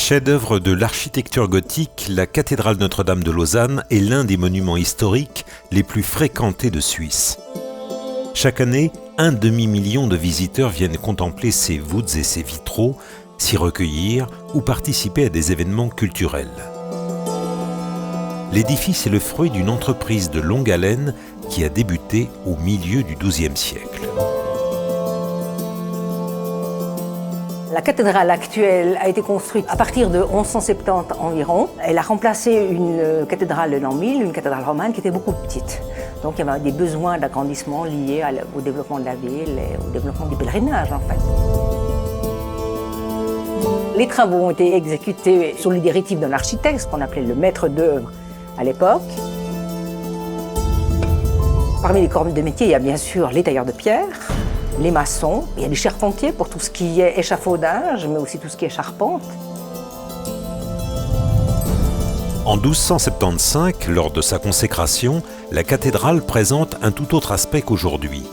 Chef-d'œuvre de l'architecture gothique, la cathédrale Notre-Dame de Lausanne est l'un des monuments historiques les plus fréquentés de Suisse. Chaque année, 1 demi-million de visiteurs viennent contempler ses voûtes et ses vitraux, s'y recueillir ou participer à des événements culturels. L'édifice est le fruit d'une entreprise de longue haleine qui a débuté au milieu du XIIe siècle. La cathédrale actuelle a été construite à partir de 1170 environ. Elle a remplacé une cathédrale de l'an 1000, une cathédrale romane qui était beaucoup petite. Donc il y avait des besoins d'agrandissement liés au développement de la ville et au développement du pèlerinage en fait. Les travaux ont été exécutés sous les directives d'un architecte, ce qu'on appelait le maître d'œuvre à l'époque. Parmi les corps de métier, il y a bien sûr les tailleurs de pierre, les maçons, il y a les charpentiers pour tout ce qui est échafaudage, mais aussi tout ce qui est charpente. En 1275, lors de sa consécration, la cathédrale présente un tout autre aspect qu'aujourd'hui.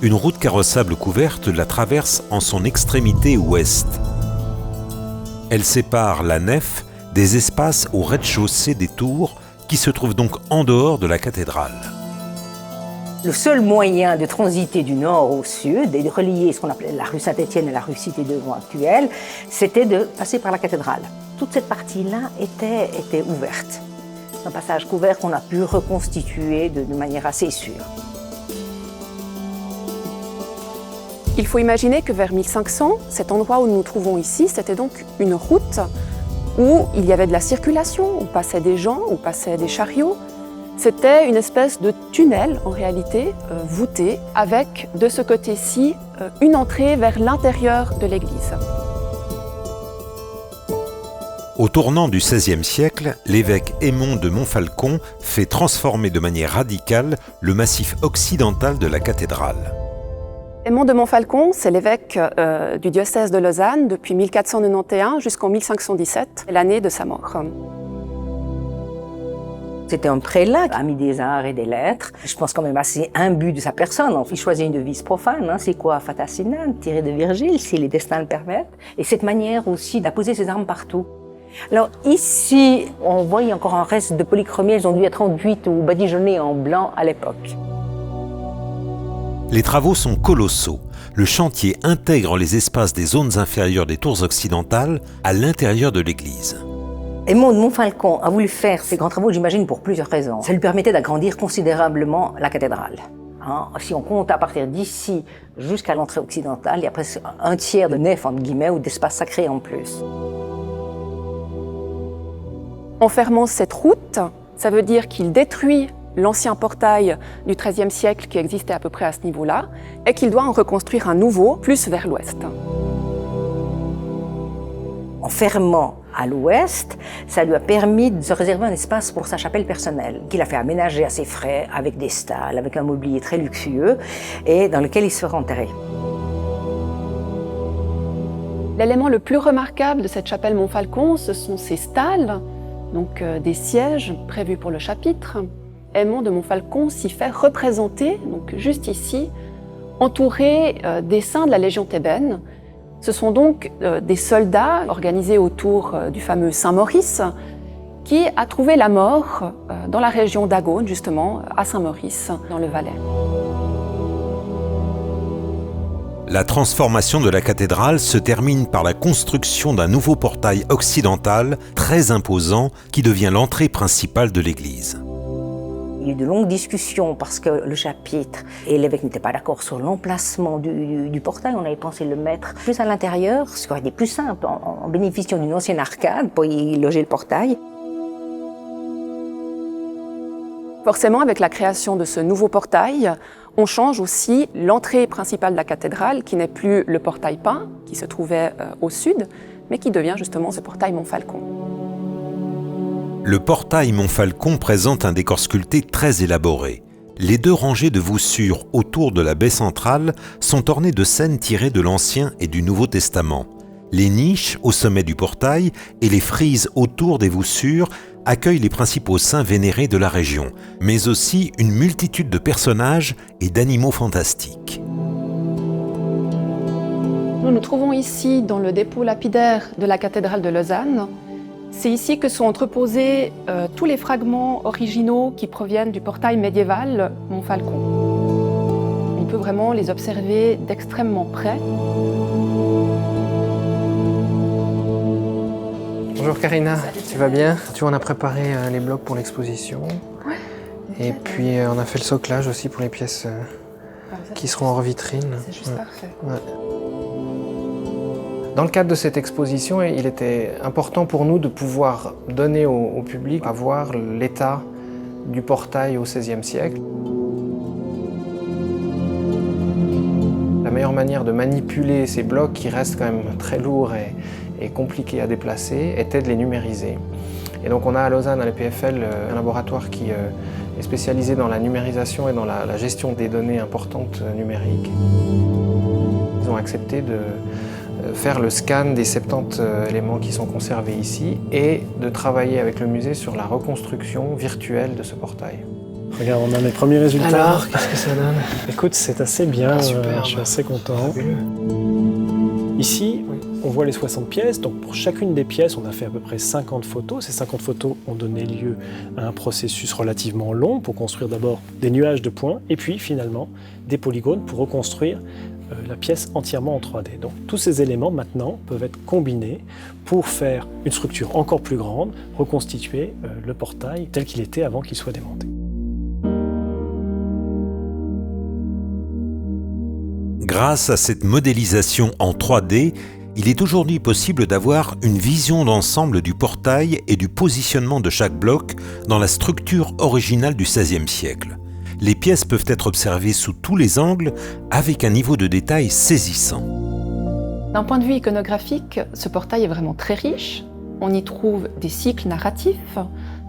Une route carrossable couverte la traverse en son extrémité ouest. Elle sépare la nef des espaces au rez-de-chaussée des tours qui se trouvent donc en dehors de la cathédrale. Le seul moyen de transiter du nord au sud et de relier ce qu'on appelait la rue Saint-Étienne et la rue Cité-de-Vaux actuelle, c'était de passer par la cathédrale. Toute cette partie-là était ouverte. C'est un passage couvert qu'on a pu reconstituer de manière assez sûre. Il faut imaginer que vers 1500, cet endroit où nous nous trouvons ici, c'était donc une route où il y avait de la circulation, où passaient des gens, où passaient des chariots. C'était une espèce de tunnel, en réalité, voûté, avec, de ce côté-ci, une entrée vers l'intérieur de l'église. Au tournant du XVIe siècle, l'évêque Aymon de Montfalcon fait transformer de manière radicale le massif occidental de la cathédrale. Aymon de Montfalcon, c'est l'évêque du diocèse de Lausanne depuis 1491 jusqu'en 1517, l'année de sa mort. C'était un prélat, ami des arts et des lettres. Je pense quand même assez imbu de sa personne. Il choisit une devise profane, c'est quoi Fata Synane, tiré de Virgile, si les destins le permettent. Et cette manière aussi d'apposer ses armes partout. Alors ici, on voit encore un reste de polychromie. Elles ont dû être enduites ou badigeonnées en blanc à l'époque. Les travaux sont colossaux. Le chantier intègre les espaces des zones inférieures des tours occidentales à l'intérieur de l'église. Aymon de Montfalcon a voulu faire ces grands travaux, j'imagine, pour plusieurs raisons. Ça lui permettait d'agrandir considérablement la cathédrale. Si on compte à partir d'ici jusqu'à l'entrée occidentale, il y a presque un tiers de nef, entre guillemets, ou d'espace sacré en plus. En fermant cette route, ça veut dire qu'il détruit l'ancien portail du XIIIe siècle qui existait à peu près à ce niveau-là, et qu'il doit en reconstruire un nouveau, plus vers l'ouest. En fermant à l'ouest, ça lui a permis de se réserver un espace pour sa chapelle personnelle, qu'il a fait aménager à ses frais, avec des stalles, avec un mobilier très luxueux, et dans lequel il se fera enterrer. L'élément le plus remarquable de cette chapelle Montfalcon, ce sont ses stalles, donc des sièges prévus pour le chapitre. Aymon de Montfalcon s'y fait représenter, donc juste ici, entouré des saints de la Légion thébaine. Ce sont donc des soldats organisés autour du fameux Saint-Maurice qui a trouvé la mort dans la région d'Agone, justement, à Saint-Maurice, dans le Valais. La transformation de la cathédrale se termine par la construction d'un nouveau portail occidental très imposant qui devient l'entrée principale de l'église. Il y a eu de longues discussions parce que le chapitre et l'évêque n'étaient pas d'accord sur l'emplacement du portail. On avait pensé le mettre plus à l'intérieur, ce qui aurait été plus simple, en bénéficiant d'une ancienne arcade pour y loger le portail. Forcément, avec la création de ce nouveau portail, on change aussi l'entrée principale de la cathédrale, qui n'est plus le portail peint, qui se trouvait au sud, mais qui devient justement ce portail Montfalcon. Le portail Montfalcon présente un décor sculpté très élaboré. Les 2 rangées de voussures autour de la baie centrale sont ornées de scènes tirées de l'Ancien et du Nouveau Testament. Les niches au sommet du portail et les frises autour des voussures accueillent les principaux saints vénérés de la région, mais aussi une multitude de personnages et d'animaux fantastiques. Nous nous trouvons ici dans le dépôt lapidaire de la cathédrale de Lausanne. C'est ici que sont entreposés tous les fragments originaux qui proviennent du portail médiéval Montfalcon. On peut vraiment les observer d'extrêmement près. Bonjour Karina, tu vas bien? Tu vois, on a préparé les blocs pour l'exposition. Ouais. Et puis on a fait le soclage aussi pour les pièces qui seront hors vitrine. C'est juste parfait. Ouais. Dans le cadre de cette exposition, il était important pour nous de pouvoir donner au public à voir l'état du portail au XVIe siècle. La meilleure manière de manipuler ces blocs qui restent quand même très lourds et compliqués à déplacer était de les numériser. Et donc on a à Lausanne, à l'EPFL, un laboratoire qui est spécialisé dans la numérisation et dans la gestion des données importantes numériques. Ils ont accepté de faire le scan des 70 éléments qui sont conservés ici et de travailler avec le musée sur la reconstruction virtuelle de ce portail. Regarde, on a les premiers résultats. Alors, qu'est-ce que ça donne? Écoute, c'est assez bien, Super, je suis assez content. Fabuleux. Ici, on voit les 60 pièces, donc pour chacune des pièces, on a fait à peu près 50 photos. Ces 50 photos ont donné lieu à un processus relativement long pour construire d'abord des nuages de points et puis finalement des polygones pour reconstruire la pièce entièrement en 3D. Donc tous ces éléments maintenant peuvent être combinés pour faire une structure encore plus grande, reconstituer le portail tel qu'il était avant qu'il soit démonté. Grâce à cette modélisation en 3D, il est aujourd'hui possible d'avoir une vision d'ensemble du portail et du positionnement de chaque bloc dans la structure originale du XVIe siècle. Les pièces peuvent être observées sous tous les angles avec un niveau de détail saisissant. D'un point de vue iconographique, ce portail est vraiment très riche. On y trouve des cycles narratifs,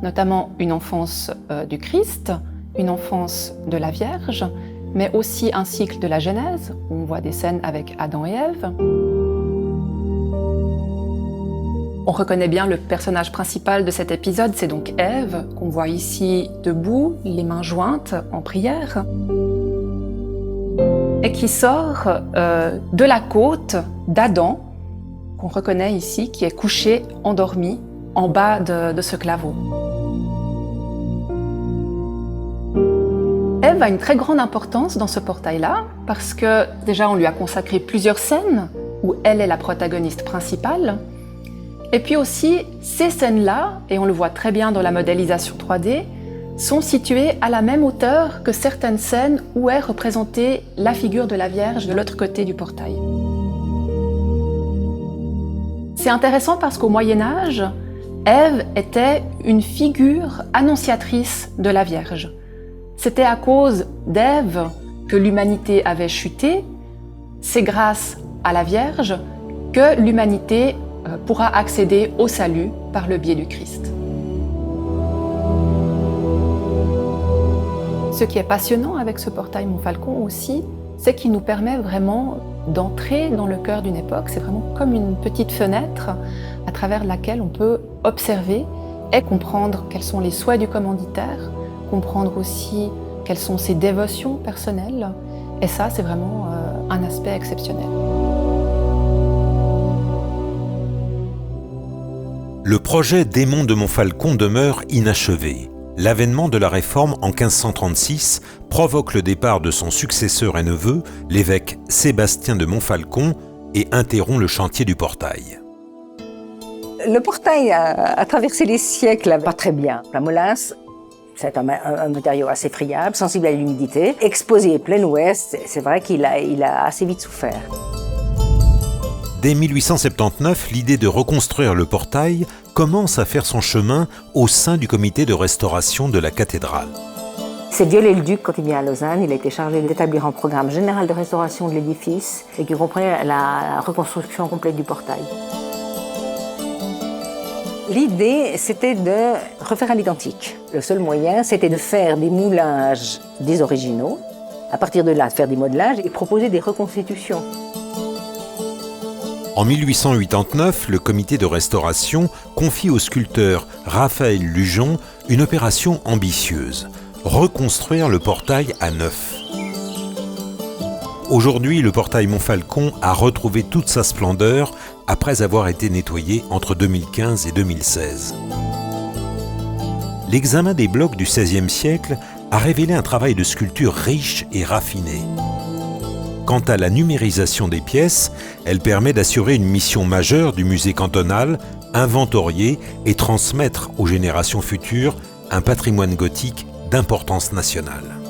notamment une enfance du Christ, une enfance de la Vierge, mais aussi un cycle de la Genèse, où on voit des scènes avec Adam et Ève. On reconnaît bien le personnage principal de cet épisode, c'est donc Ève, qu'on voit ici debout, les mains jointes en prière, et qui sort de la côte d'Adam, qu'on reconnaît ici, qui est couché, endormi, en bas de ce claveau. Ève a une très grande importance dans ce portail-là, parce que déjà on lui a consacré plusieurs scènes, où elle est la protagoniste principale, et puis aussi, ces scènes-là, et on le voit très bien dans la modélisation 3D, sont situées à la même hauteur que certaines scènes où est représentée la figure de la Vierge de l'autre côté du portail. C'est intéressant parce qu'au Moyen-Âge, Ève était une figure annonciatrice de la Vierge. C'était à cause d'Ève que l'humanité avait chuté, c'est grâce à la Vierge que l'humanité pourra accéder au salut par le biais du Christ. Ce qui est passionnant avec ce portail Montfalcon aussi, c'est qu'il nous permet vraiment d'entrer dans le cœur d'une époque. C'est vraiment comme une petite fenêtre à travers laquelle on peut observer et comprendre quels sont les souhaits du commanditaire, comprendre aussi quelles sont ses dévotions personnelles. Et ça, c'est vraiment un aspect exceptionnel. Le projet d'Aymon de Montfalcon demeure inachevé. L'avènement de la Réforme en 1536 provoque le départ de son successeur et neveu, l'évêque Sébastien de Montfalcon, et interrompt le chantier du portail. Le portail a traversé les siècles pas très bien. La molasse, c'est un matériau assez friable, sensible à l'humidité. Exposé plein ouest, c'est vrai qu'il a assez vite souffert. Dès 1879, l'idée de reconstruire le portail commence à faire son chemin au sein du comité de restauration de la cathédrale. C'est Viollet-le-Duc, quand il vient à Lausanne, il a été chargé d'établir un programme général de restauration de l'édifice et qui comprenait la reconstruction complète du portail. L'idée, c'était de refaire à l'identique. Le seul moyen, c'était de faire des moulages des originaux, à partir de là, faire des modelages et proposer des reconstitutions. En 1889, le comité de restauration confie au sculpteur Raphaël Lujon une opération ambitieuse, reconstruire le portail à neuf. Aujourd'hui, le portail Montfalcon a retrouvé toute sa splendeur après avoir été nettoyé entre 2015 et 2016. L'examen des blocs du XVIe siècle a révélé un travail de sculpture riche et raffiné. Quant à la numérisation des pièces, elle permet d'assurer une mission majeure du musée cantonal, inventorier et transmettre aux générations futures un patrimoine gothique d'importance nationale.